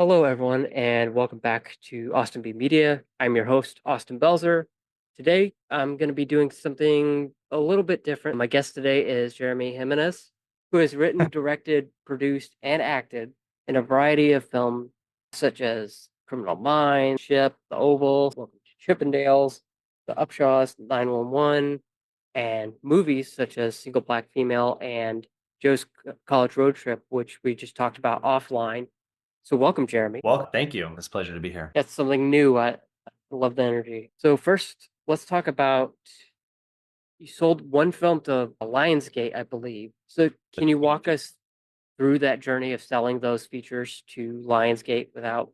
Hello, everyone, and welcome back to Austin B Media. I'm your host, Austin Belzer. Today, I'm going to be doing something a little bit different. My guest today is Jeremy Jimenez, who has written, directed, produced, and acted in a variety of films such as Criminal Minds, Ship, The Oval, Welcome to Chippendales, The Upshaws, 911, and movies such as Single Black Female and Joe's College Road Trip, which we just talked about offline. So welcome, Jeremy. Well, thank you. It's a pleasure to be here. That's something new. I love the energy. So first, let's talk about you sold one film to Lionsgate, I believe. So can you walk us through that journey of selling those features to Lionsgate without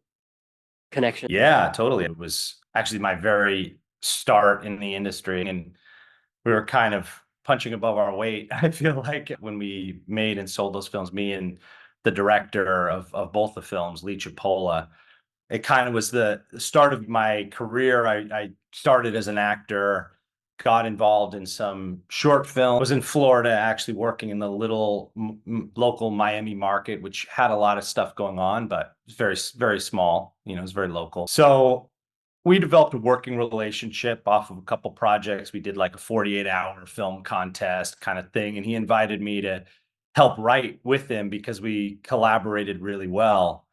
connection? Yeah, totally. It was actually my very start in the industry, and we were kind of punching above our weight. I feel like when we made and sold those films, me and the director of both the films, Lee Chipola, it kind of was the start of my career. I started as an actor, got involved in some short film, was in Florida actually working in the little local Miami market, which had a lot of stuff going on, but it was very small, it was very local. So we developed a working relationship off of a couple projects. We did like a 48-hour film contest kind of thing, and he invited me to help write with him because we collaborated really well.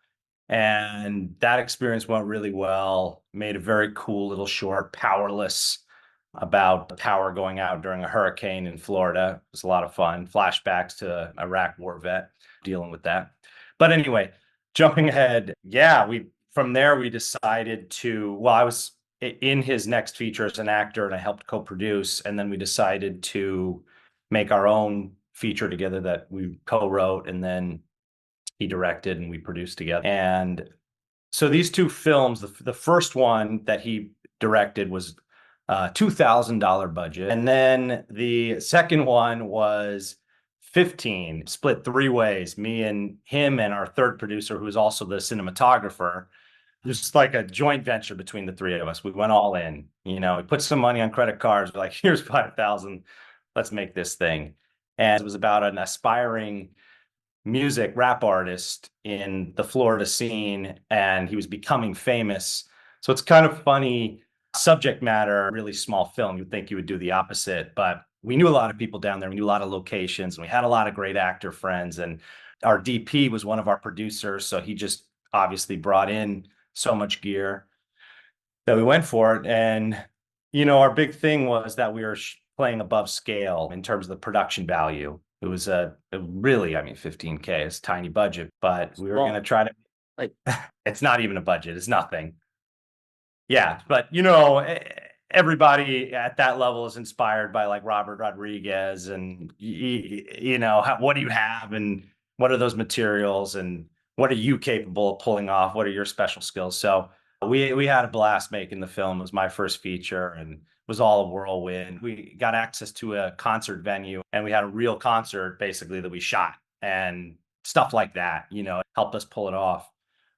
And that experience went really well. Made a very cool little short, Powerless, about power going out during a hurricane in Florida. It was a lot of fun. Flashbacks to Iraq war vet dealing with that. But anyway, jumping ahead, yeah, we from there we decided well, I was in his next feature as an actor and I helped co-produce, and then we decided to make our own feature together that we co-wrote, and then he directed and we produced together. And so these two films, the first one that he directed was $2,000 budget. And then the second one was 15, split three ways, me and him and our third producer, who is also the cinematographer. Just like a joint venture between the three of us. We went all in, we put some money on credit cards. We're like, here's 5,000. Let's make this thing. And it was about an aspiring music rap artist in the Florida scene, and he was becoming famous. So it's kind of funny subject matter, really small film. You'd think you would do the opposite, but we knew a lot of people down there. We knew a lot of locations, and we had a lot of great actor friends. And our DP was one of our producers, so he just obviously brought in so much gear that we went for it. And our big thing was that we were playing above scale in terms of the production value. It was a really, I mean, 15K is a tiny budget, but we were going to try to, Like, it's not even a budget. It's nothing. Yeah. But, everybody at that level is inspired by like Robert Rodriguez and, what do you have and what are those materials and what are you capable of pulling off? What are your special skills? So we had a blast making the film. It was my first feature and was all a whirlwind. We got access to a concert venue and we had a real concert basically that we shot, and stuff like that, helped us pull it off.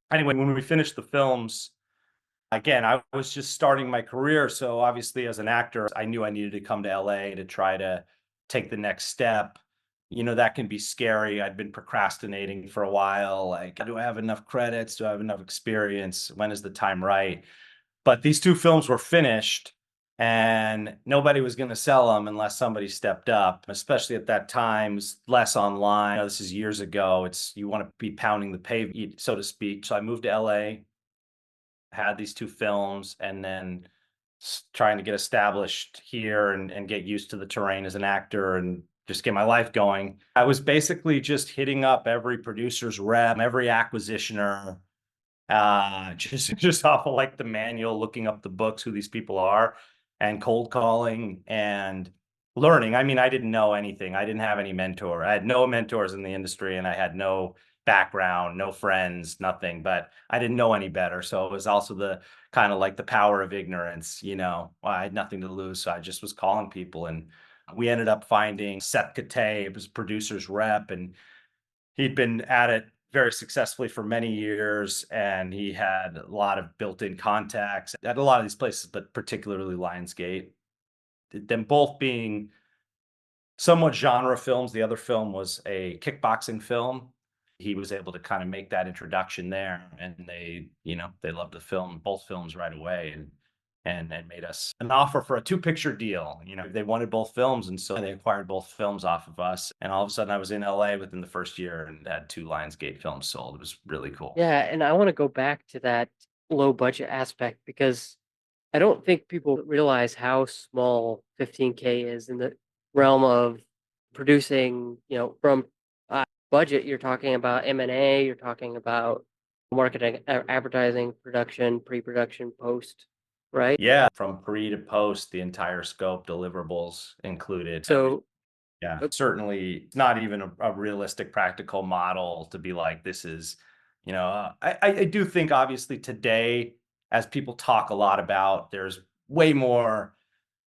Anyway, when we finished the films, again, I was just starting my career. So obviously as an actor, I knew I needed to come to LA to try to take the next step. That can be scary. I'd been procrastinating for a while. Like, do I have enough credits? Do I have enough experience? When is the time right? But these two films were finished and nobody was going to sell them unless somebody stepped up, especially at that time. It was less online. This is years ago. You want to be pounding the pavement, so to speak. So I moved to LA, had these two films, and then trying to get established here and get used to the terrain as an actor and just get my life going. I was basically just hitting up every producer's rep, every acquisitioner, just off of like the manual, looking up the books, who these people are, and cold calling and learning. I mean, I didn't know anything. I didn't have any mentor. I had no mentors in the industry, and I had no background, no friends, nothing, but I didn't know any better. So it was also the kind of like the power of ignorance, I had nothing to lose. So I just was calling people, and we ended up finding Seth Kate, was producer's rep, and he'd been at it very successfully for many years, and he had a lot of built-in contacts at a lot of these places, but particularly Lionsgate. Them both being somewhat genre films. The other film was a kickboxing film, he was able to kind of make that introduction there, and they loved the film, both films right away, and made us an offer for a two-picture deal. They wanted both films, and so they acquired both films off of us. And all of a sudden, I was in LA within the first year and had two Lionsgate films sold. It was really cool. Yeah, and I want to go back to that low budget aspect because I don't think people realize how small 15K is in the realm of producing, from budget, you're talking about M&A, you're talking about marketing, advertising, production, pre-production, post, right? Yeah, from pre to post, the entire scope, deliverables included. So, Yeah, uh, certainly it's not even a realistic practical model to be like, this is, I do think obviously today, as people talk a lot about, there's way more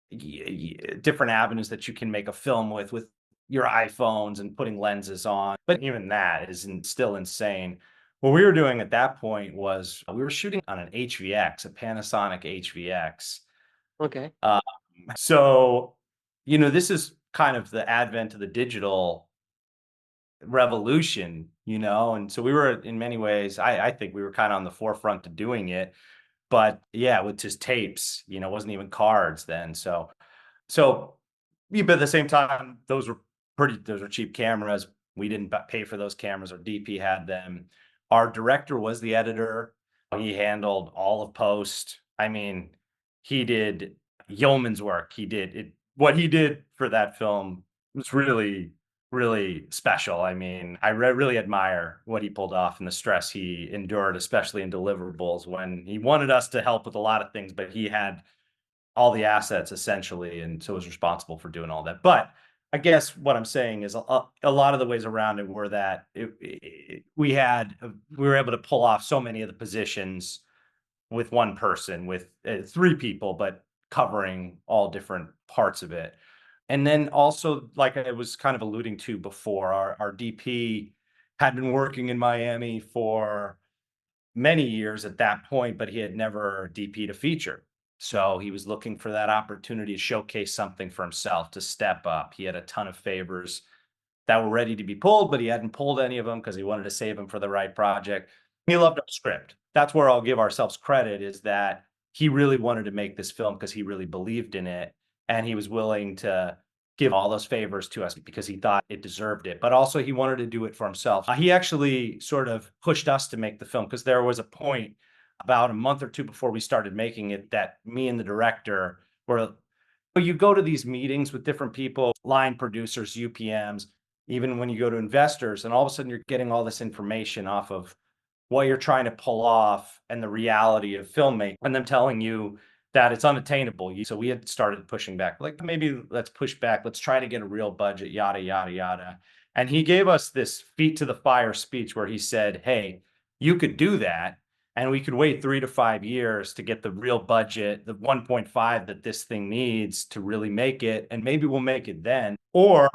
different avenues that you can make a film with your iPhones and putting lenses on. But even that isn't still insane. What we were doing at that point was we were shooting on an HVX, a Panasonic HVX. okay. Um, so, this is kind of the advent of the digital revolution, and so we were in many ways, I think we were kind of on the forefront of doing it. But yeah, with just tapes, it wasn't even cards then. So, yeah, but at the same time, those were cheap cameras. We didn't pay for those cameras. Our DP had them. Our director was the editor. He handled all of post. I mean, he did yeoman's work. He did it. What he did for that film was really, really special. I mean, I really admire what he pulled off and the stress he endured, especially in deliverables when he wanted us to help with a lot of things, but he had all the assets essentially, and so was responsible for doing all that. But I guess what I'm saying is a lot of the ways around it were that we were able to pull off so many of the positions with one person, with three people, but covering all different parts of it. And then also, like I was kind of alluding to before, our DP had been working in Miami for many years at that point, but he had never DP'd a feature. So he was looking for that opportunity to showcase something for himself, to step up. He had a ton of favors that were ready to be pulled, but he hadn't pulled any of them because he wanted to save them for the right project. He loved our script. That's where I'll give ourselves credit, is that he really wanted to make this film because he really believed in it. And he was willing to give all those favors to us because he thought it deserved it. But also, he wanted to do it for himself. He actually sort of pushed us to make the film because there was a point about a month or two before we started making it that me and the director were, you go to these meetings with different people, line producers, UPMs, even when you go to investors, and all of a sudden you're getting all this information off of what you're trying to pull off and the reality of filmmaking, and them telling you that it's unattainable. So we had started pushing back, like, maybe let's push back. Let's try to get a real budget, yada, yada, yada. And he gave us this feet to the fire speech where he said, hey, you could do that. And we could wait 3 to 5 years to get the real budget, the 1.5 that this thing needs to really make it. And maybe we'll make it then. Or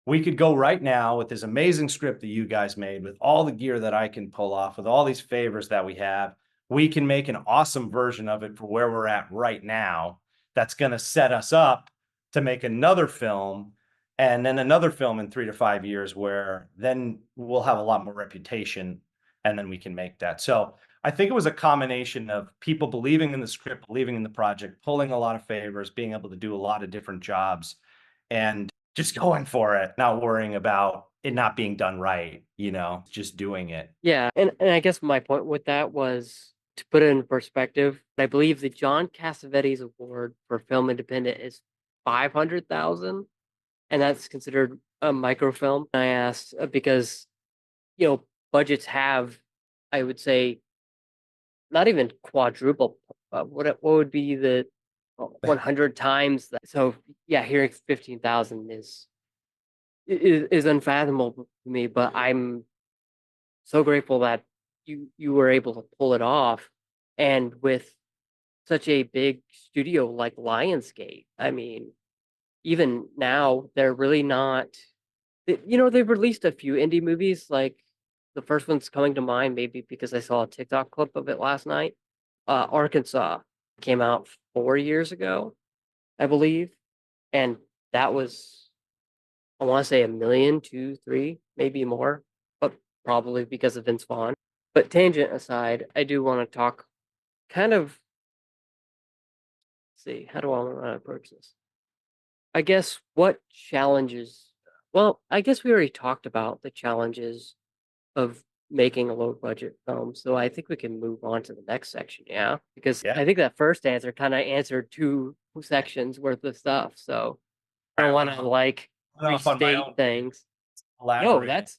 we could go right now with this amazing script that you guys made, with all the gear that I can pull off, with all these favors that we have. We can make an awesome version of it for where we're at right now. That's going to set us up to make another film, and then another film in 3 to 5 years, where then we'll have a lot more reputation, and then we can make that. So I think it was a combination of people believing in the script, believing in the project, pulling a lot of favors, being able to do a lot of different jobs, and just going for it, not worrying about it not being done right, just doing it. Yeah, and I guess my point with that was to put it in perspective. I believe the John Cassavetes Award for Film Independent is 500,000, and that's considered a microfilm. I asked because budgets have, I would say, not even quadruple. What would be the 100 times that? So yeah, hearing 15,000 is unfathomable to me. But I'm so grateful that you were able to pull it off, and with such a big studio like Lionsgate. I mean, even now they're really not. They've released a few indie movies. Like the first one's coming to mind, maybe because I saw a TikTok clip of it last night. Arkansas came out 4 years ago, I believe, and that was, I want to say, a million, two, three, maybe more, but probably because of Vince Vaughn. But tangent aside, I do want to talk kind of see how do I want to approach this? I guess what challenges, well, I guess we already talked about the challenges of making a low budget film. So I think we can move on to the next section, yeah? Because Yeah. I think that first answer kind of answered two sections worth of stuff. So I All don't right, want to like went off on my restate own things. No, elaborate.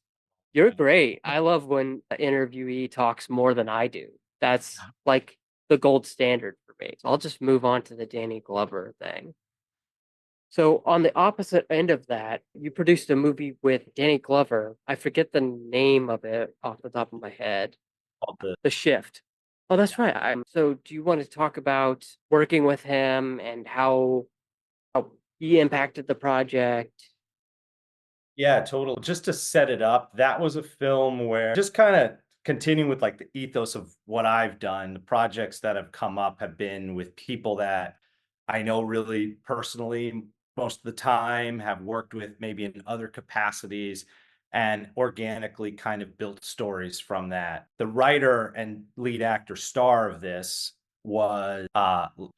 you're great. I love when an interviewee talks more than I do. That's like the gold standard for me. So I'll just move on to the Danny Glover thing. So on the opposite end of that, you produced a movie with Danny Glover. I forget the name of it off the top of my head. Called the The Shift. Oh, that's Yeah. right. So do you want to talk about working with him and how he impacted the project? Yeah, total. Just to set it up, that was a film where just kind of continuing with like the ethos of what I've done, the projects that have come up have been with people that I know really personally most of the time, have worked with maybe in other capacities, and organically kind of built stories from that. The writer and lead actor star of this was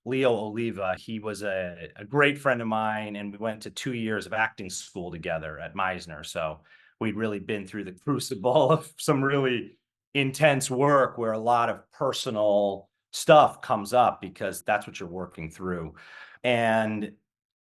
Leo Oliva. He was a great friend of mine, and we went to 2 years of acting school together at Meisner. So we'd really been through the crucible of some really intense work where a lot of personal stuff comes up because that's what you're working through. And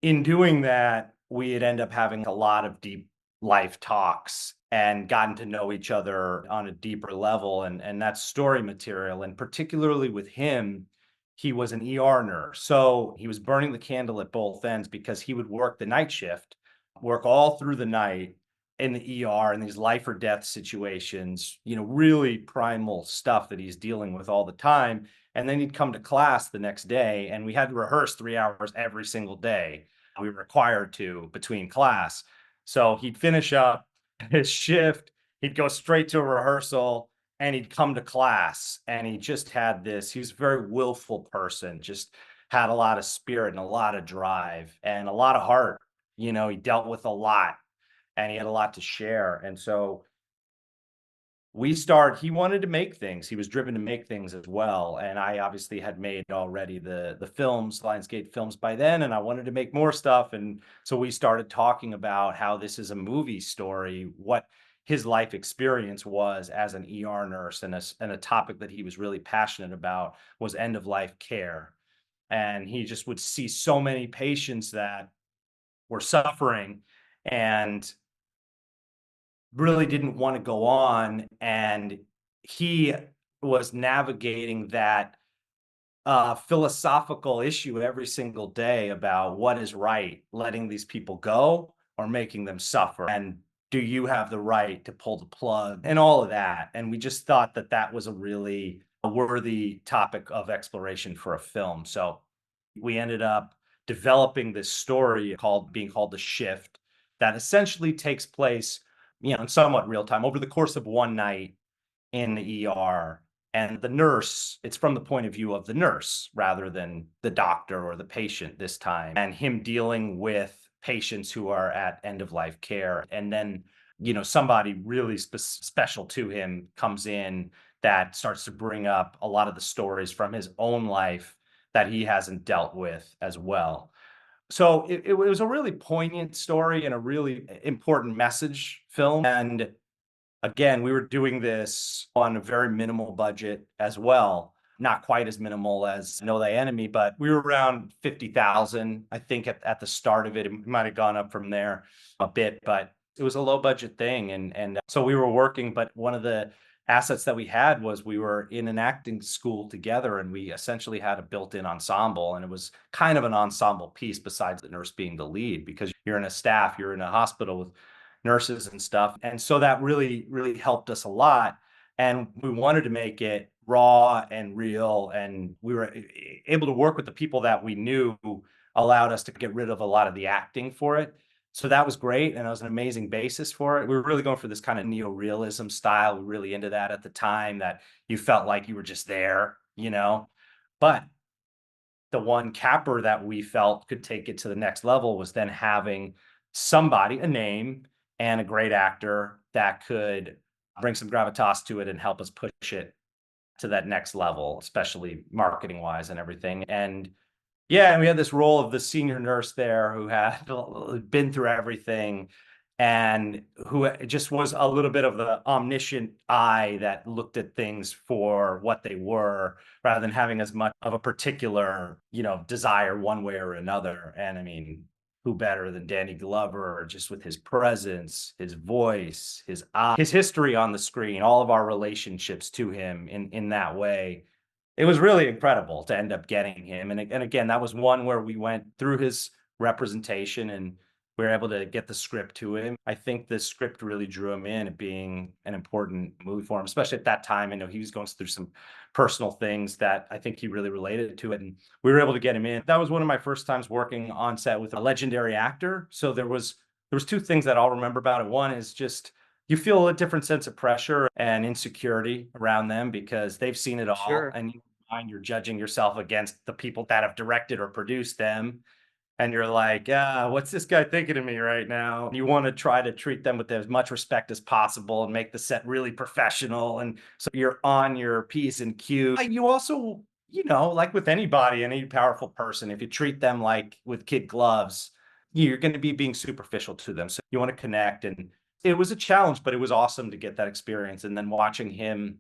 in doing that, we'd end up having a lot of deep life talks and gotten to know each other on a deeper level. And that's story material. And particularly with him, he was an ER nurse. So he was burning the candle at both ends because he would work the night shift, work all through the night in the ER in these life or death situations, really primal stuff that he's dealing with all the time. And then he'd come to class the next day, and we had to rehearse 3 hours every single day. We were required to between class. So he'd finish up his shift, he'd go straight to a rehearsal, and he'd come to class. And he just had this, he was a very willful person, just had a lot of spirit and a lot of drive and a lot of heart. He dealt with a lot and he had a lot to share. And so he wanted to make things. He was driven to make things as well. And I obviously had made already the films, Lionsgate films by then, and I wanted to make more stuff. And so we started talking about how this is a movie story, what his life experience was as an ER nurse, and a topic that he was really passionate about was end of life care. And he just would see so many patients that were suffering and really didn't want to go on. And he was navigating that philosophical issue every single day about what is right, letting these people go or making them suffer. And do you have the right to pull the plug and all of that? And we just thought that that was a really worthy topic of exploration for a film. So we ended up developing this story called The Shift, that essentially takes place, in somewhat real time over the course of one night in the ER. And the nurse, it's from the point of view of the nurse rather than the doctor or the patient this time, and him dealing with patients who are at end of life care. And then, somebody really special to him comes in that starts to bring up a lot of the stories from his own life that he hasn't dealt with as well. So it was a really poignant story and a really important message film. And again, we were doing this on a very minimal budget as well. Not quite as minimal as Know Thy Enemy, but we were around 50,000, I think, at the start of it. It might have gone up from there a bit, but it was a low budget thing. And so we were working, but one of the assets that we had was we were in an acting school together, and we essentially had a built-in ensemble. And it was kind of an ensemble piece besides the nurse being the lead, because you're in a staff, you're in a hospital with nurses and stuff. And so that really, really helped us a lot. And we wanted to make it raw and real. And we were able to work with the people that we knew who allowed us to get rid of a lot of the acting for it. So that was great. And it was an amazing basis for it. We were really going for this kind of neo-realism style. We were really into that at the time, that you felt like you were just there. But the one capper that we felt could take it to the next level was then having somebody, a name, and a great actor that could bring some gravitas to it and help us push it to that next level, especially marketing wise and everything. And yeah, and we had this role of the senior nurse there who had been through everything and who just was a little bit of the omniscient eye that looked at things for what they were rather than having as much of a particular, desire one way or another. And I mean, who better than Danny Glover, just with his presence, his voice, his eye, his history on the screen, all of our relationships to him in that way. It was really incredible to end up getting him. And again, that was one where we went through his representation and we were able to get the script to him. I think the script really drew him in at being an important movie for him, especially at that time. I know he was going through some personal things that I think he really related to it. And we were able to get him in. That was one of my first times working on set with a legendary actor. So there was two things that I'll remember about it. One is just you feel a different sense of pressure and insecurity around them because they've seen it all, Sure. and you're judging yourself against the people that have directed or produced them. And you're like, what's this guy thinking of me right now? You want to try to treat them with as much respect as possible and make the set really professional. And so you're on your P's and Q's. You also, like with anybody, any powerful person, if you treat them like with kid gloves, you're going to be being superficial to them. So you want to connect. And it was a challenge, but it was awesome to get that experience. And then watching him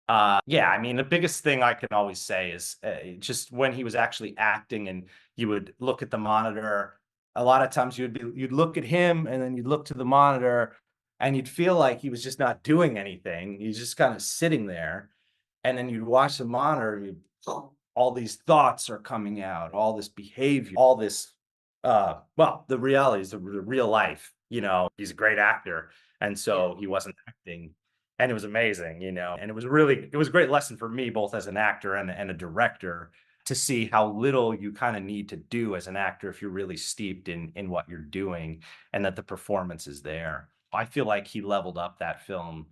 yeah, I mean, the biggest thing I can always say is just when he was actually acting and you would look at the monitor, a lot of times you'd look at him and then you'd look to the monitor and you'd feel like he was just not doing anything. He's just kind of sitting there. And then you'd watch the monitor, all these thoughts are coming out, all this behavior, all this well, the reality is the real life, he's a great actor. And Yeah. so he wasn't acting and it was amazing, and it was a great lesson for me, both as an actor and a director, to see how little you kind of need to do as an actor if you're really steeped in what you're doing and that the performance is there. I feel like he leveled up that film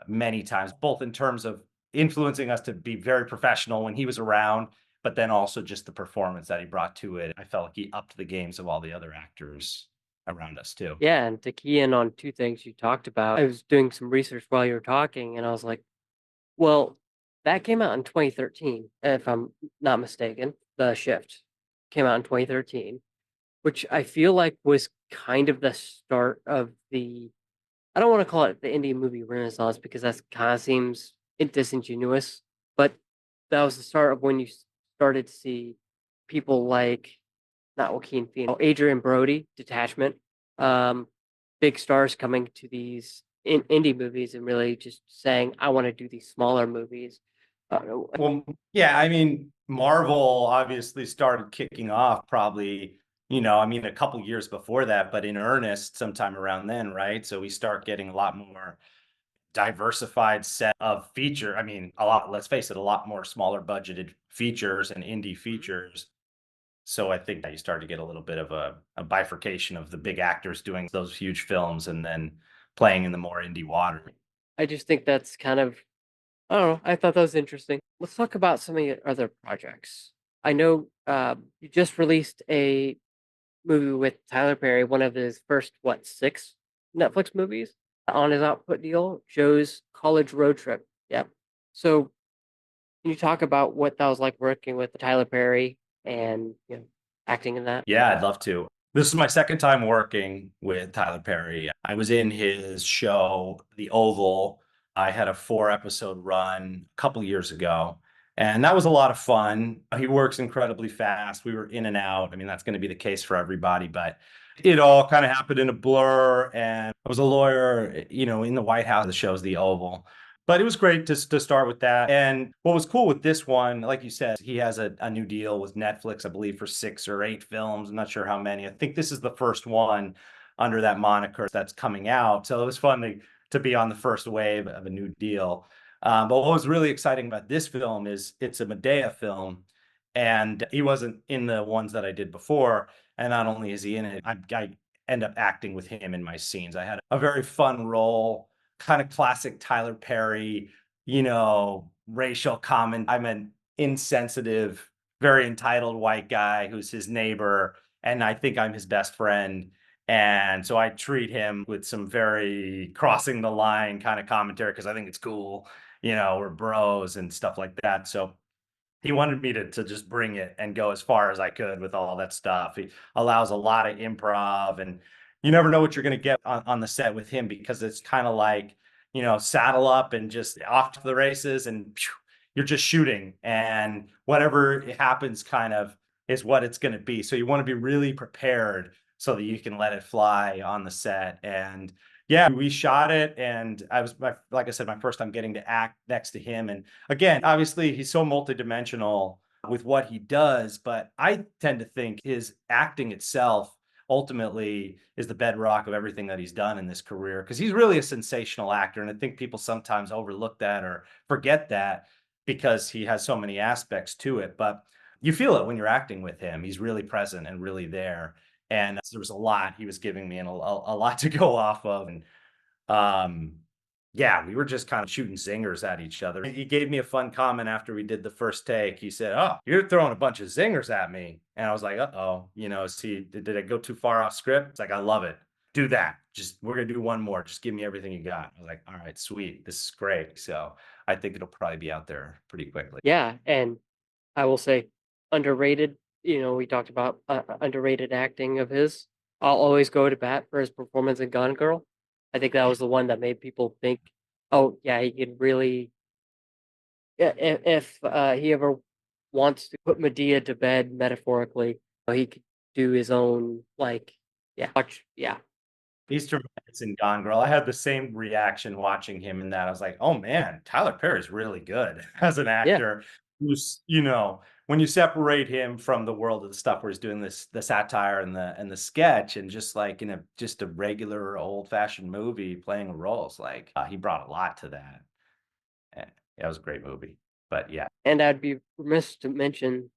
many times, both in terms of influencing us to be very professional when he was around, but then also just the performance that he brought to it. I felt like he upped the games of all the other actors around us too. Yeah, and to key in on two things you talked about, I was doing some research while you were talking, and I was like, well, that came out in 2013, if I'm not mistaken. The Shift came out in 2013, which I feel like was kind of the start of the, I don't want to call it the indie movie renaissance because that kind of seems disingenuous, but that was the start of when you started to see people like, not Joaquin Phoenix, Adrian Brody, Detachment, um, big stars coming to these indie movies and really just saying, I want to do these smaller movies. Well, yeah, I mean, Marvel obviously started kicking off probably, I mean, a couple years before that, but in earnest sometime around then, right? So we start getting a lot more diversified set of feature. I mean, let's face it, a lot more smaller budgeted features and indie features. So I think that you start to get a little bit of a bifurcation of the big actors doing those huge films and then playing in the more indie water. I just think that's kind of, I don't know. I thought that was interesting. Let's talk about some of your other projects. I know you just released a movie with Tyler Perry, one of his first, what, six Netflix movies on his output deal, Joe's College Road Trip. Yep. So can you talk about what that was like working with Tyler Perry and acting in that? Yeah, I'd love to. This is my second time working with Tyler Perry. I was in his show, The Oval. I had a 4 episode run a couple years ago, and that was a lot of fun. He works incredibly fast. We were in and out. I mean, that's going to be the case for everybody, but it all kind of happened in a blur. And I was a lawyer, in the White House. The show's The Oval. But it was great to start with that. And what was cool with this one, like you said, he has a new deal with Netflix, I believe, for 6 or 8 films. I'm not sure how many. I think this is the first one under that moniker that's coming out. So it was fun to be on the first wave of a new deal. But what was really exciting about this film is it's a Medea film, and he wasn't in the ones that I did before. And not only is he in it, I end up acting with him in my scenes. I had a very fun role, kind of classic Tyler Perry, racial comment. I'm an insensitive, very entitled white guy who's his neighbor, and I think I'm his best friend. And so I treat him with some very crossing the line kind of commentary because I think it's cool, we're bros and stuff like that. So he wanted me to just bring it and go as far as I could with all that stuff. He allows a lot of improv, and you never know what you're going to get on the set with him because it's kind of like, saddle up and just off to the races, and phew, you're just shooting, and whatever happens kind of is what it's going to be. So you want to be really prepared so that you can let it fly on the set. And yeah, we shot it, and like I said, my first time getting to act next to him. And again, obviously, he's so multidimensional with what he does, but I tend to think his acting itself ultimately is the bedrock of everything that he's done in this career because he's really a sensational actor. And I think people sometimes overlook that or forget that because he has so many aspects to it. But you feel it when you're acting with him. He's really present and really there. And there was a lot he was giving me and a lot to go off of. And um, yeah, we were just kind of shooting zingers at each other. He gave me a fun comment after we did the first take. He said, "Oh, you're throwing a bunch of zingers at me." And I was like, "Uh-oh, did I go too far off script?" It's like, "I love it. Do that. We're gonna do one more. Just give me everything you got." I was like, "All right, sweet. This is great." So I think it'll probably be out there pretty quickly. Yeah, and I will say underrated. We talked about underrated acting of his. I'll always go to bat for his performance in Gone Girl. I think that was the one that made people think, "Oh, yeah, he could really." If he ever wants to put Medea to bed metaphorically, he could do his own yeah, yeah, Easter Minutes and Gone Girl. I had the same reaction watching him in that. I was like, "Oh man, Tyler Perry is really good as an yeah. actor." Who's, when you separate him from the world of the stuff where he's doing the satire and the sketch, and just like in just a regular old fashioned movie playing a role, it's like he brought a lot to that. And yeah, it was a great movie. But yeah, And I'd be remiss to mention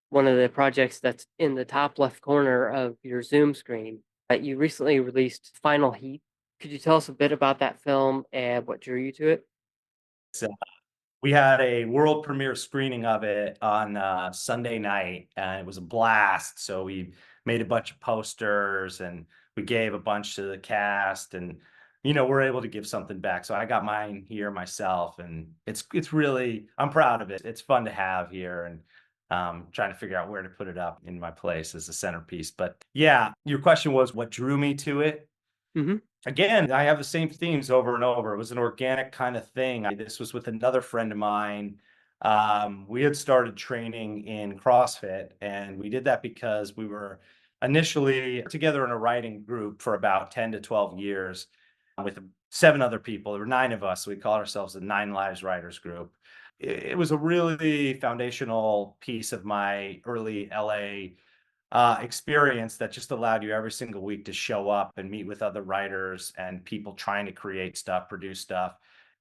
one of the projects that's in the top left corner of your Zoom screen that you recently released, Final Heat. Could you tell us a bit about that film and what drew you to it? so we had a world premiere screening of it on Sunday night, and it was a blast. So we made a bunch of posters, and we gave a bunch to the cast, and we're able to give something back. So I got mine here myself, and it's really, I'm proud of it. It's fun to have here, and trying to figure out where to put it up in my place as a centerpiece. But yeah, your question was what drew me to it. Hmm. Again, I have the same themes over and over. It was an organic kind of thing. This was with another friend of mine. We had started training in CrossFit, and we did that because we were initially together in a writing group for about 10 to 12 years with 7 other people. There were 9 of us. So we called ourselves the Nine Lives Writers Group. It was a really foundational piece of my early LA experience that just allowed you every single week to show up and meet with other writers and people trying to create stuff, produce stuff,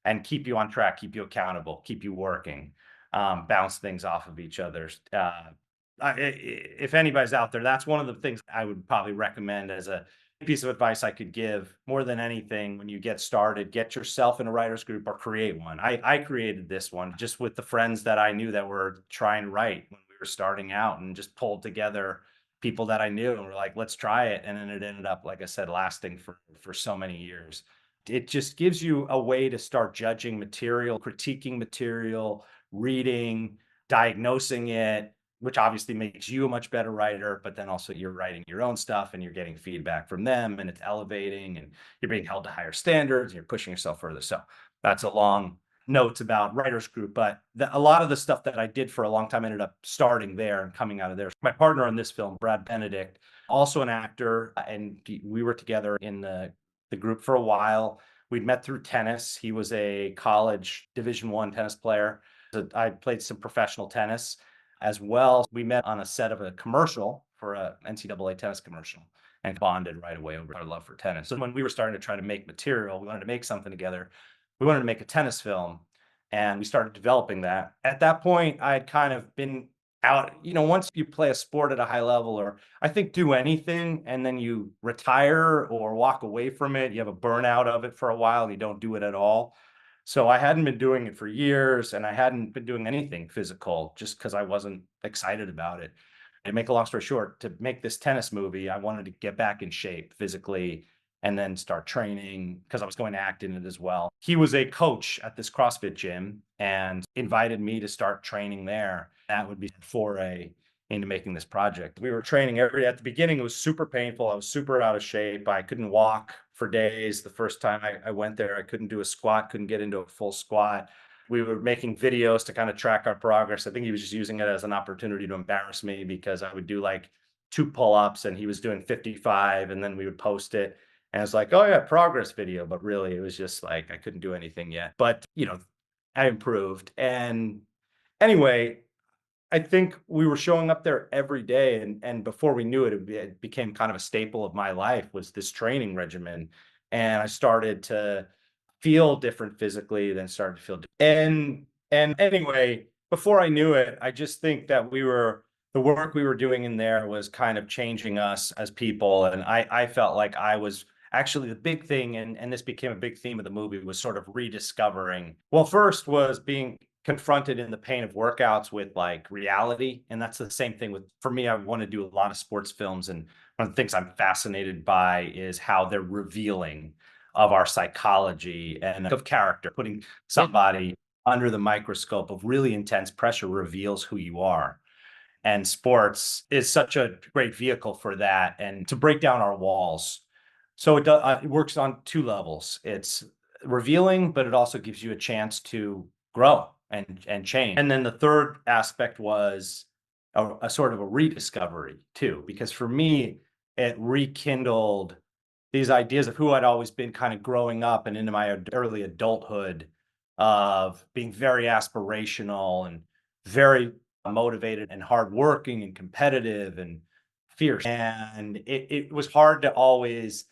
and keep you on track, keep you accountable, keep you working, bounce things off of each other's. If anybody's out there, that's one of the things I would probably recommend as a piece of advice I could give more than anything when you get started. Get yourself in a writer's group or create one. I created this one just with the friends that I knew that were trying to write when we were starting out, and just pulled together people that I knew and were like, let's try it. And then it ended up, like I said, lasting for so many years. It just gives you a way to start judging material, critiquing material, reading, diagnosing it, which obviously makes you a much better writer, but then also you're writing your own stuff and you're getting feedback from them, and it's elevating, and you're being held to higher standards and you're pushing yourself further. So that's a long notes about writers group, but a lot of the stuff that I did for a long time ended up starting there and coming out of there. My partner in this film, Brad Benedict, also an actor, and we were together in the group for a while. We'd met through tennis. He was a college Division I tennis player. So I played some professional tennis as well. We met on a set of a commercial for a NCAA tennis commercial and bonded right away over our love for tennis. So when we were starting to try to make material, we wanted to make something together. We wanted to make a tennis film, and we started developing that. At that point, I had kind of been out, once you play a sport at a high level, or I think do anything, and then you retire or walk away from it, you have a burnout of it for a while, and you don't do it at all. So I hadn't been doing it for years, and I hadn't been doing anything physical just because I wasn't excited about it. To make a long story short, to make this tennis movie, I wanted to get back in shape physically and then start training because I was going to act in it as well. He was a coach at this CrossFit gym and invited me to start training there. That would be a foray into making this project. We were training at the beginning, it was super painful. I was super out of shape. I couldn't walk for days. The first time I went there, I couldn't do a squat, couldn't get into a full squat. We were making videos to kind of track our progress. I think he was just using it as an opportunity to embarrass me because I would do like 2 pull-ups and he was doing 55 and then we would post it. And it's like, oh yeah, progress video. But really it was just like I couldn't do anything yet. But I improved. And anyway, I think we were showing up there every day, and before we knew it, it became kind of a staple of my life was this training regimen, and I started to feel different physically, then started to feel and anyway, before I knew it, I just think that the work we were doing in there was kind of changing us as people, and I felt like I was actually the big thing, and this became a big theme of the movie was sort of rediscovering. Well, first was being confronted in the pain of workouts with like reality. And that's the same thing with, for me, I want to do a lot of sports films. And one of the things I'm fascinated by is how they're revealing of our psychology and of character. Putting Yeah. somebody under the microscope of really intense pressure reveals who you are. And sports is such a great vehicle for that and to break down our walls. So it works on 2 levels. It's revealing, but it also gives you a chance to grow and change. And then the third aspect was a sort of a rediscovery too, because for me, it rekindled these ideas of who I'd always been kind of growing up and into my early adulthood of being very aspirational and very motivated and hardworking and competitive and fierce. And it was hard to always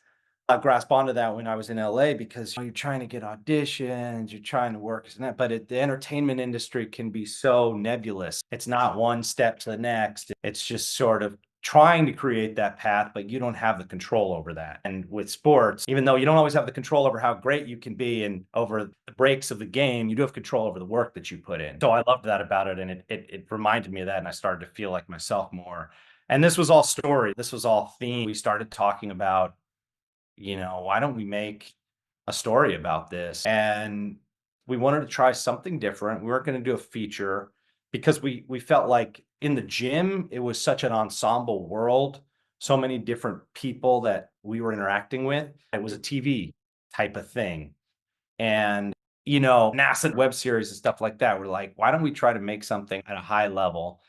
grasp onto that when I was in LA because you're trying to get auditions, you're trying to work, and that, but the entertainment industry can be so nebulous. It's not one step to the next. It's just sort of trying to create that path, but you don't have the control over that. And with sports, even though you don't always have the control over how great you can be and over the breaks of the game, you do have control over the work that you put in. So I loved that about it. And it reminded me of that. And I started to feel like myself more. And this was all story. This was all theme. We started talking about, why don't we make a story about this? And we wanted to try something different. We weren't going to do a feature because we felt like in the gym, it was such an ensemble world, so many different people that we were interacting with. It was a TV type of thing. And, NASA web series and stuff like that. We're like, why don't we try to make something at a high level,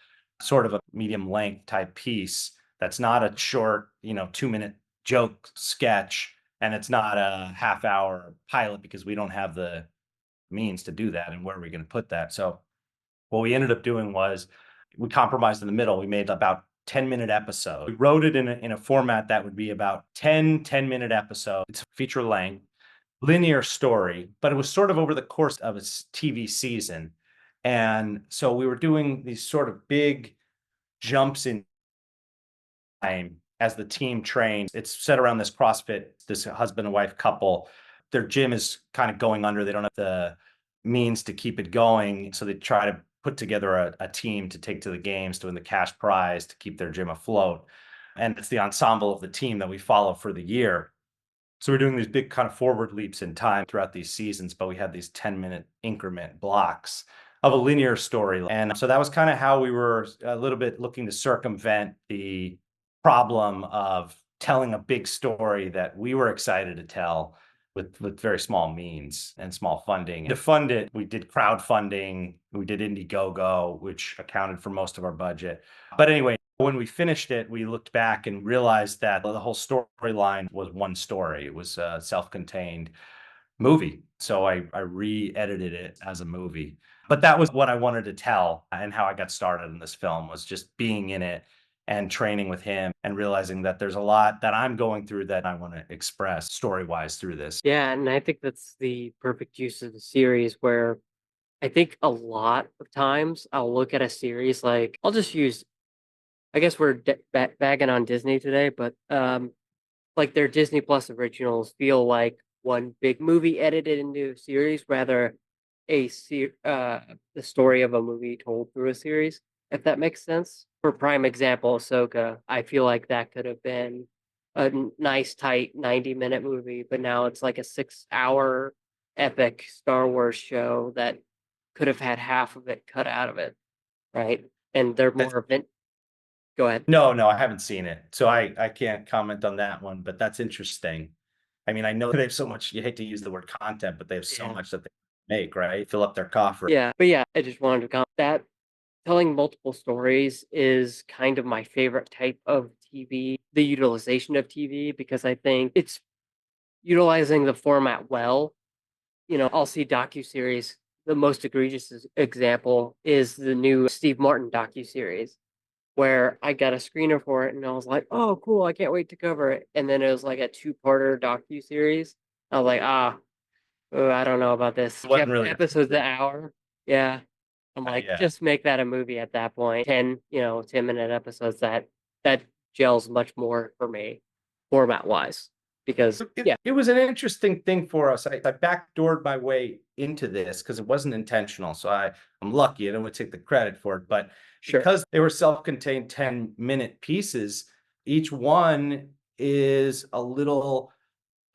sort of a medium length type piece that's not a short, 2-minute joke sketch, and it's not a half-hour pilot because we don't have the means to do that. And where are we going to put that? So what we ended up doing was we compromised in the middle. We made about 10-minute episodes. We wrote it in a format that would be about 10-minute episodes. It's feature length, linear story, but it was sort of over the course of its TV season. And so we were doing these sort of big jumps in time as the team trains. It's set around this CrossFit, this husband and wife couple. Their gym is kind of going under. They don't have the means to keep it going. So they try to put together a team to take to the games to win the cash prize to keep their gym afloat. And it's the ensemble of the team that we follow for the year. So we're doing these big kind of forward leaps in time throughout these seasons, but we had these 10-minute increment blocks of a linear story. And so that was kind of how we were a little bit looking to circumvent the problem of telling a big story that we were excited to tell with very small means and small funding. To fund it, we did crowdfunding, we did Indiegogo, which accounted for most of our budget. But anyway, when we finished it, we looked back and realized that the whole storyline was one story. It was a self-contained movie. So I re-edited it as a movie. But that was what I wanted to tell and how I got started in this film was just being in it and training with him and realizing that there's a lot that I'm going through that I want to express story-wise through this. Yeah, and I think that's the perfect use of the series where I think a lot of times I'll look at a series like I'll just use I guess we're bagging on Disney today, but like their Disney Plus originals feel like one big movie edited into a series rather the story of a movie told through a series. if that makes sense. For prime example, Ahsoka, I feel like that could have been a nice, tight 90-minute movie, but now it's like a 6 hour epic Star Wars show that could have had half of it cut out of it, right? And they're That's more event. Go ahead. no, no, I haven't seen it. So I can't comment on that one, but that's interesting. I mean, I know they have so much, you hate to use the word content, but they have so Yeah. much that they make, right? Fill up their coffer. Yeah. But yeah, I just wanted to comment that telling multiple stories is kind of my favorite type of TV, the utilization of TV, because I think it's utilizing the format well. I'll see docuseries. The most egregious example is the new Steve Martin docuseries, where I got a screener for it and I was like, oh, cool, I can't wait to cover it. And then it was like a two-parter docuseries. I was like, oh, I don't know about this. It wasn't Kept really, episodes an hour. Yeah. I'm like, yeah. just make that a movie at that point. 10-minute episodes that gels much more for me, format wise. Because It, yeah, it was an interesting thing for us. I backdoored my way into this because it wasn't intentional. So I'm lucky. I don't want to take the credit for it, but sure. because they were self-contained 10-minute pieces, each one is a little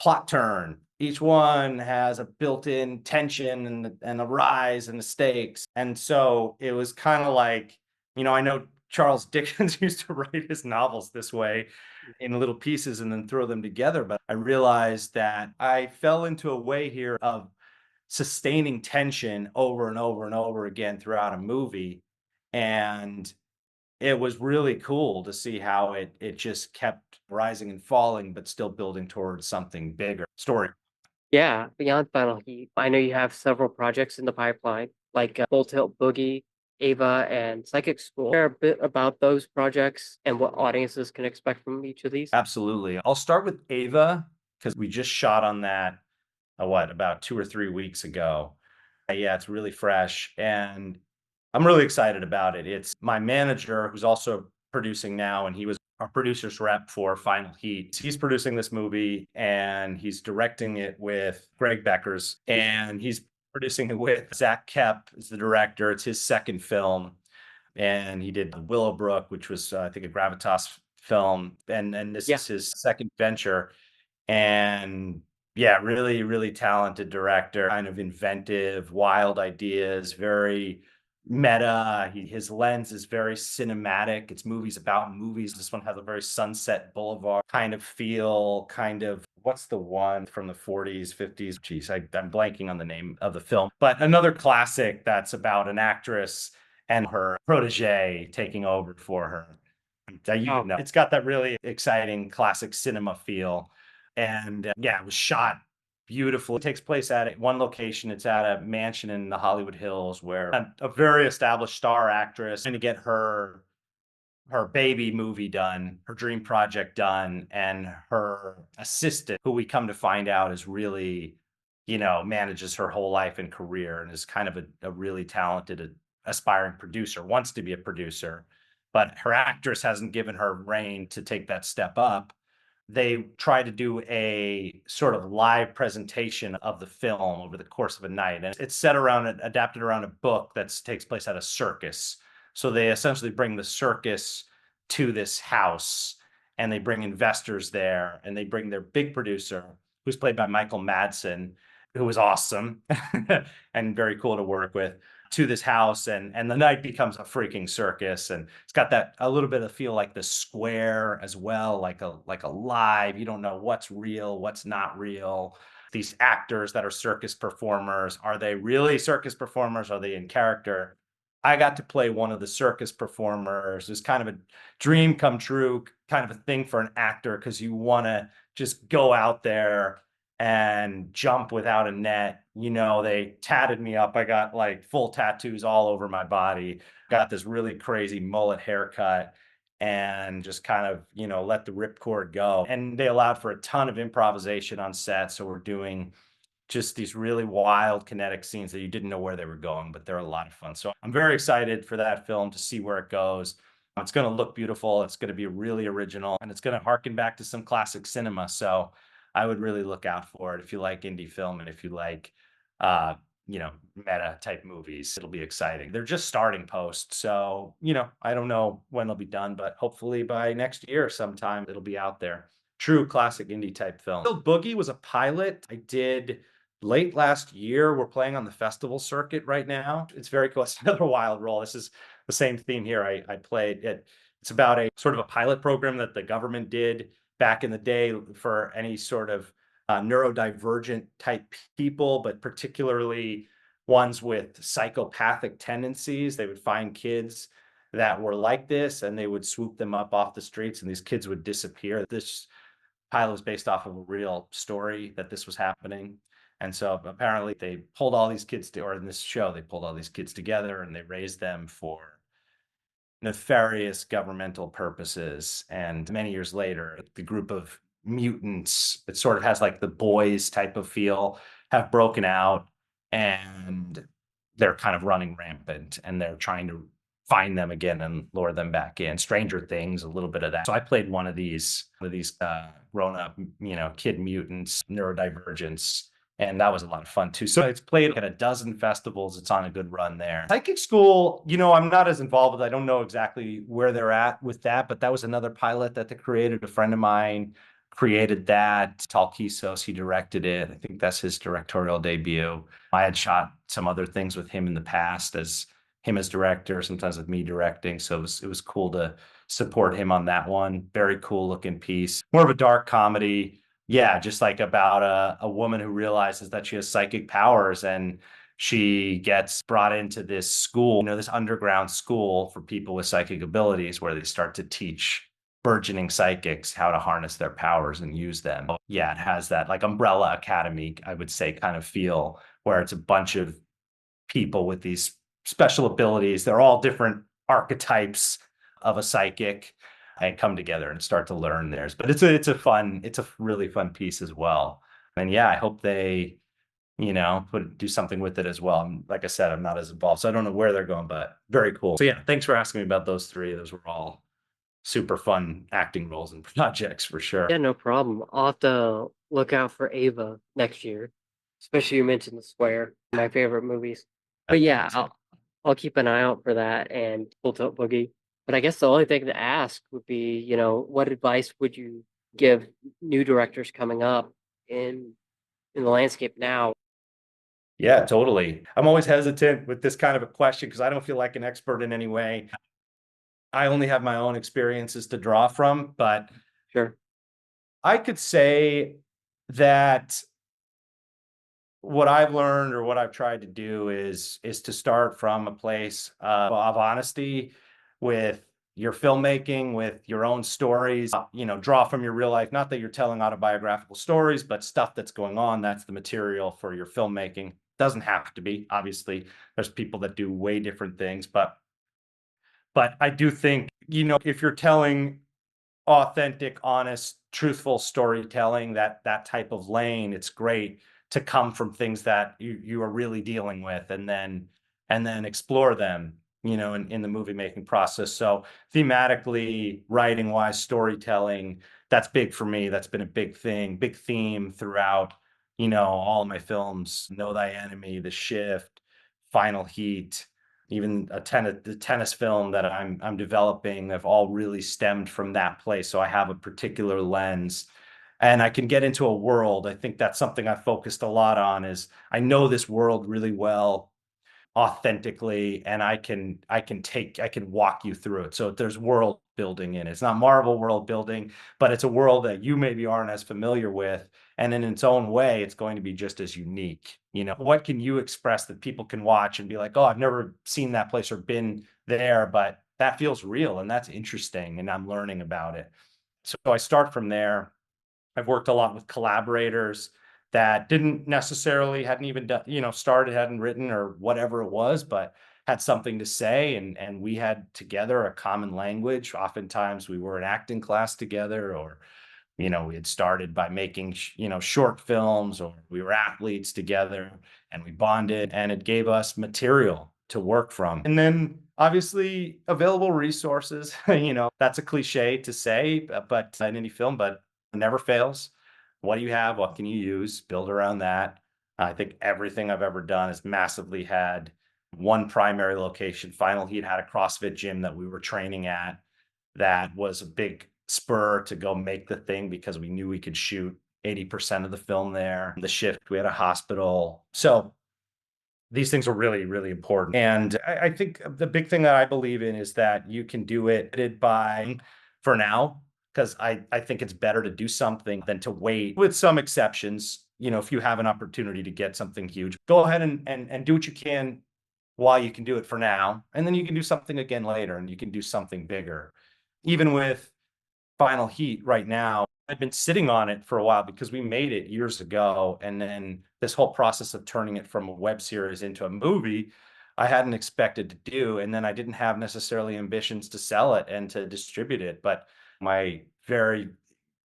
plot turn. Each one has a built-in tension and a rise and the stakes. And so it was kind of like, I know Charles Dickens used to write his novels this way in little pieces and then throw them together. But I realized that I fell into a way here of sustaining tension over and over and over again throughout a movie. And it was really cool to see how it just kept rising and falling, but still building towards something bigger. Story. Yeah, beyond Final Heat, I know you have several projects in the pipeline, like Full Tilt Boogie, Ava, and Psychic School. Share a bit about those projects and what audiences can expect from each of these. Absolutely. I'll start with Ava because we just shot on that, about 2 or 3 weeks ago. Yeah, it's really fresh and I'm really excited about it. It's my manager who's also producing now, and he was our producer's rep for Final Heat. He's producing this movie and he's directing it with Greg Beckers, and he's producing it with Zach Kep as the director. It's his second film, and he did Willowbrook, which was I think a Gravitas film, and this Yeah, is his second venture. And yeah, really, really talented director, kind of inventive, wild ideas, very meta. His lens is very cinematic. It's movies about movies. This one has a very Sunset Boulevard kind of feel, kind of what's the one from the 40s, 50s? Geez, I'm blanking on the name of the film, but another classic that's about an actress and her protege taking over for her. You would know. okay. It's got that really exciting classic cinema feel. And yeah, it was shot beautiful. It takes place at one location. It's at a mansion in the Hollywood Hills where a very established star actress trying to get her baby movie done, her dream project done, and her assistant, who we come to find out is really, manages her whole life and career and is kind of a really talented aspiring producer, wants to be a producer, but her actress hasn't given her rein to take that step up. They try to do a sort of live presentation of the film over the course of a night. And it's adapted around a book that takes place at a circus. So they essentially bring the circus to this house, and they bring investors there, and they bring their big producer, who's played by Michael Madsen, who was awesome and very cool to work with, to this house, and the night becomes a freaking circus, and it's got that a little bit of feel like the square as well, like a live, you don't know what's real, what's not real. These actors that are circus performers, are they really circus performers, are they in character? I got to play one of the circus performers. It's kind of a dream come true kind of a thing for an actor, because you want to just go out there and jump without a net. They tatted me up. I got like full tattoos all over my body, got this really crazy mullet haircut, and just kind of, let the ripcord go. And they allowed for a ton of improvisation on set. So we're doing just these really wild kinetic scenes that you didn't know where they were going, but they're a lot of fun. So I'm very excited for that film to see where it goes. It's going to look beautiful. It's going to be really original, and it's going to harken back to some classic cinema. So I would really look out for it if you like indie film and if you like meta type movies. It'll be exciting. They're just starting post. So, I don't know when they'll be done, but hopefully by next year sometime it'll be out there. True classic indie type film. Boogie was a pilot I did late last year. We're playing on the festival circuit right now. It's very cool. It's another wild role. This is the same theme here. I played it. It's about a sort of a pilot program that the government did back in the day for any sort of neurodivergent type people, but particularly ones with psychopathic tendencies. They would find kids that were like this and they would swoop them up off the streets and these kids would disappear. This pilot was based off of a real story that this was happening. And so apparently they pulled all these kids or in this show, they pulled all these kids together and they raised them for nefarious governmental purposes. And many years later, the group of mutants, it sort of has like the boys type of feel, have broken out and they're kind of running rampant and they're trying to find them again and lure them back in. Stranger Things, a little bit of that. So I played one of these grown up, kid mutants, neurodivergence, and that was a lot of fun too. So it's played at a dozen festivals. It's on a good run there. Psychic School, I'm not as involved with. I don't know exactly where they're at with that, but that was another pilot that they created. A friend of mine created that. Talkisos, he directed it. I think that's his directorial debut. I had shot some other things with him in the past as him as director, sometimes with me directing. So it was cool to support him on that one. Very cool looking piece. More of a dark comedy. Yeah, just like about a woman who realizes that she has psychic powers and she gets brought into this school, this underground school for people with psychic abilities where they start to teach burgeoning psychics how to harness their powers and use them. Yeah, it has that like Umbrella Academy, I would say, kind of feel where it's a bunch of people with these special abilities. They're all different archetypes of a psychic and come together and start to learn theirs. But it's a really fun piece as well. And yeah, I hope they, do something with it as well. Like I said, I'm not as involved, so I don't know where they're going, but very cool. So yeah, thanks for asking me about those three. Those were all super fun acting roles and projects for sure. Yeah, no problem. I'll have to look out for Ava next year. Especially you mentioned The Square, my favorite movies. But yeah, I'll keep an eye out for that and Full Tilt Boogie. But I guess the only thing to ask would be, what advice would you give new directors coming up in the landscape now? Yeah, totally. I'm always hesitant with this kind of a question because I don't feel like an expert in any way. I only have my own experiences to draw from, but Sure. I could say that what I've learned or what I've tried to do is to start from a place of honesty with your filmmaking, with your own stories, draw from your real life. Not that you're telling autobiographical stories, but stuff that's going on. That's the material for your filmmaking. Doesn't have to be. Obviously, there's people that do way different things, but I do think, if you're telling authentic, honest, truthful storytelling, that type of lane, it's great to come from things that you are really dealing with and then explore them, in the movie making process. So thematically, writing wise, storytelling, that's big for me. That's been a big theme throughout, all of my films. Know Thy Enemy, The Shift, Final Heat, even the tennis film that I'm developing have all really stemmed from that place. So I have a particular lens and I can get into a world. I think that's something I focused a lot on is I know this world really well authentically and I can walk you through it. So there's world building in it. It's not Marvel world building, but it's a world that you maybe aren't as familiar with. And in its own way, it's going to be just as unique. What can you express that people can watch and be like, oh, I've never seen that place or been there, but that feels real and that's interesting and I'm learning about it. So I start from there. I've worked a lot with collaborators that didn't necessarily hadn't even done, started, hadn't written or whatever it was, but had something to say. And we had together a common language. Oftentimes we were in acting class together or, we had started by making, short films or we were athletes together and we bonded and it gave us material to work from. And then obviously available resources, that's a cliche to say, but in any film, but it never fails. What do you have? What can you use? Build around that. I think everything I've ever done has massively had one primary location. Final Heat had a CrossFit gym that we were training at that was a big spur to go make the thing because we knew we could shoot 80% of the film there. The shift, we had a hospital. So these things are really, really important. And I think the big thing that I believe in is that you can do it by for now, because I think it's better to do something than to wait, with some exceptions. If you have an opportunity to get something huge, go ahead and do what you can while you can do it for now. And then you can do something again later and you can do something bigger. Even with Final Heat right now, I've been sitting on it for a while because we made it years ago. And then this whole process of turning it from a web series into a movie, I hadn't expected to do. And then I didn't have necessarily ambitions to sell it and to distribute it. But my very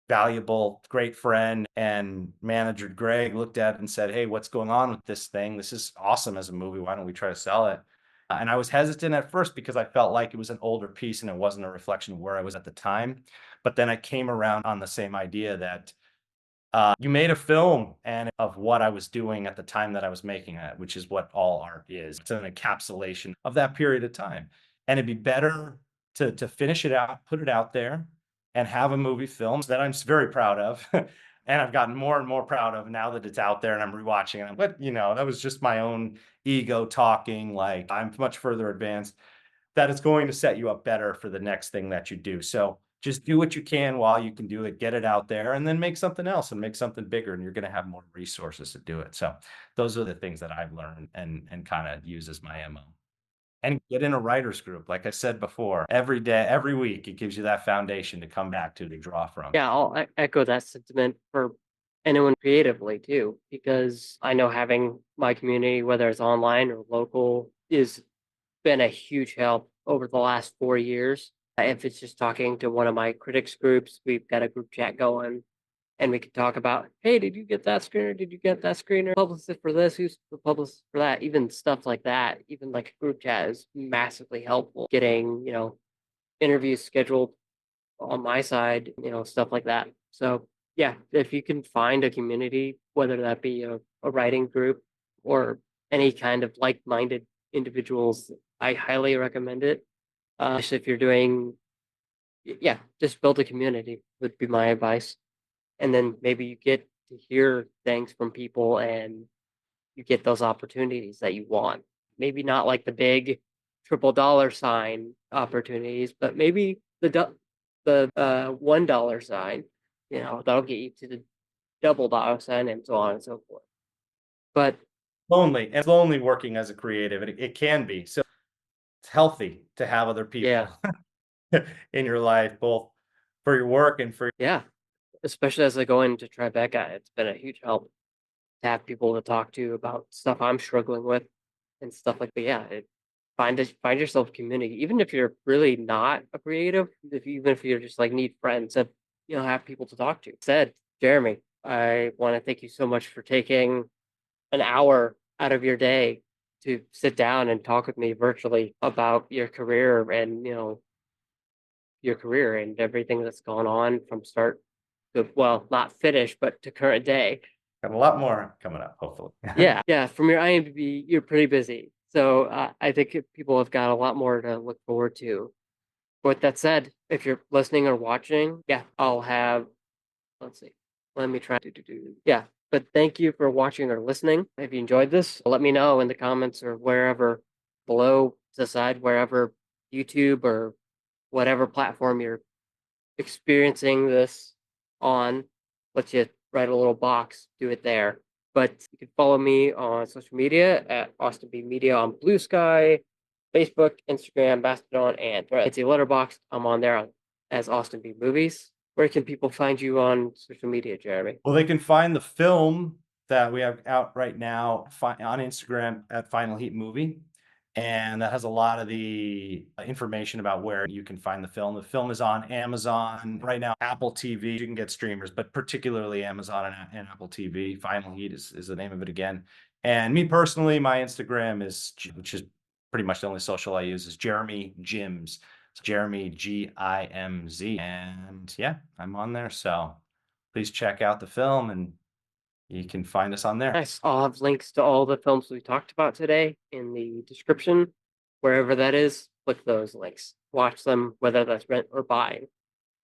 valuable, great friend and manager, Greg, looked at it and said, "Hey, what's going on with this thing? This is awesome as a movie. Why don't we try to sell it?" And I was hesitant at first because I felt like it was an older piece and it wasn't a reflection of where I was at the time. But then I came around on the same idea that you made a film and of what I was doing at the time that I was making it, which is what all art is. It's an encapsulation of that period of time. And it'd be better to finish it out, put it out there, and have a movie film that I'm very proud of. And I've gotten more and more proud of now that it's out there and I'm rewatching it. But that was just my own ego talking, like I'm much further advanced, that it's going to set you up better for the next thing that you do. So just do what you can while you can do it, get it out there, and then make something else and make something bigger, and you're going to have more resources to do it. So those are the things that I've learned and kind of use as my MO. And get in a writer's group. Like I said before, every day, every week, it gives you that foundation to come back to draw from. Yeah, I'll echo that sentiment for anyone creatively too, because I know having my community, whether it's online or local, is been a huge help over the last 4 years. If it's just talking to one of my critics groups, we've got a group chat going and we can talk about, hey, did you get that screener? Did you get that screener? Publicist for this? Who's the publicist for that? Even stuff like that, even like a group chat is massively helpful. Getting, interviews scheduled on my side, stuff like that. So yeah, if you can find a community, whether that be a writing group or any kind of like-minded individuals, I highly recommend it. If you're doing, yeah, just build a community would be my advice. And then maybe you get to hear things from people and you get those opportunities that you want. Maybe not like the big triple dollar sign opportunities, but maybe the $1 sign, that'll get you to the double dollar sign and so on and so forth. But Lonely. It's lonely working as a creative. It can be. So it's healthy to have other yeah, people in your life, both for your work and for yeah, especially as I go into Tribeca, it's been a huge help to have people to talk to about stuff I'm struggling with and stuff like that. Yeah, find yourself a community, even if you're really not a creative. Even if you're just like need friends, that have people to talk to. Said Jeremy, I want to thank you so much for taking an hour out of your day to sit down and talk with me virtually about your career and your career and everything that's gone on from start to, well, not finish, but to current day. got a lot more coming up, hopefully. Yeah, yeah. From your IMDb, you're pretty busy, so I think people have got a lot more to look forward to. With that said, if you're listening or watching, yeah, I'll have. Let's see. Let me try to do. Yeah, but thank you for watching or listening. If you enjoyed this, let me know in the comments or wherever below. Decide wherever YouTube or whatever platform you're experiencing this on, let you write a little box, do it there. But you can follow me on social media at Austin B Media on Blue Sky, Facebook, Instagram, Mastodon, and Threads. It's a letterbox. I'm on there as Austin B Movies. Where can people find you on social media, Jeremy? Well, they can find the film that we have out right now on Instagram at Final Heat Movie. And that has a lot of the information about where you can find the film. The film is on Amazon right now, Apple TV. You can get streamers, but particularly Amazon and Apple TV. Final Heat is the name of it again. And me personally, my Instagram is, which is pretty much the only social I use, is Jeremy Gimz. Jeremy Gimz. And yeah, I'm on there. So please check out the film and you can find us on there. Nice. I'll have links to all the films we talked about today in the description, wherever that is. Click those links, watch them, whether that's rent or buy.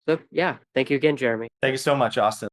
So, yeah, thank you again, Jeremy. Thank you so much, Austin.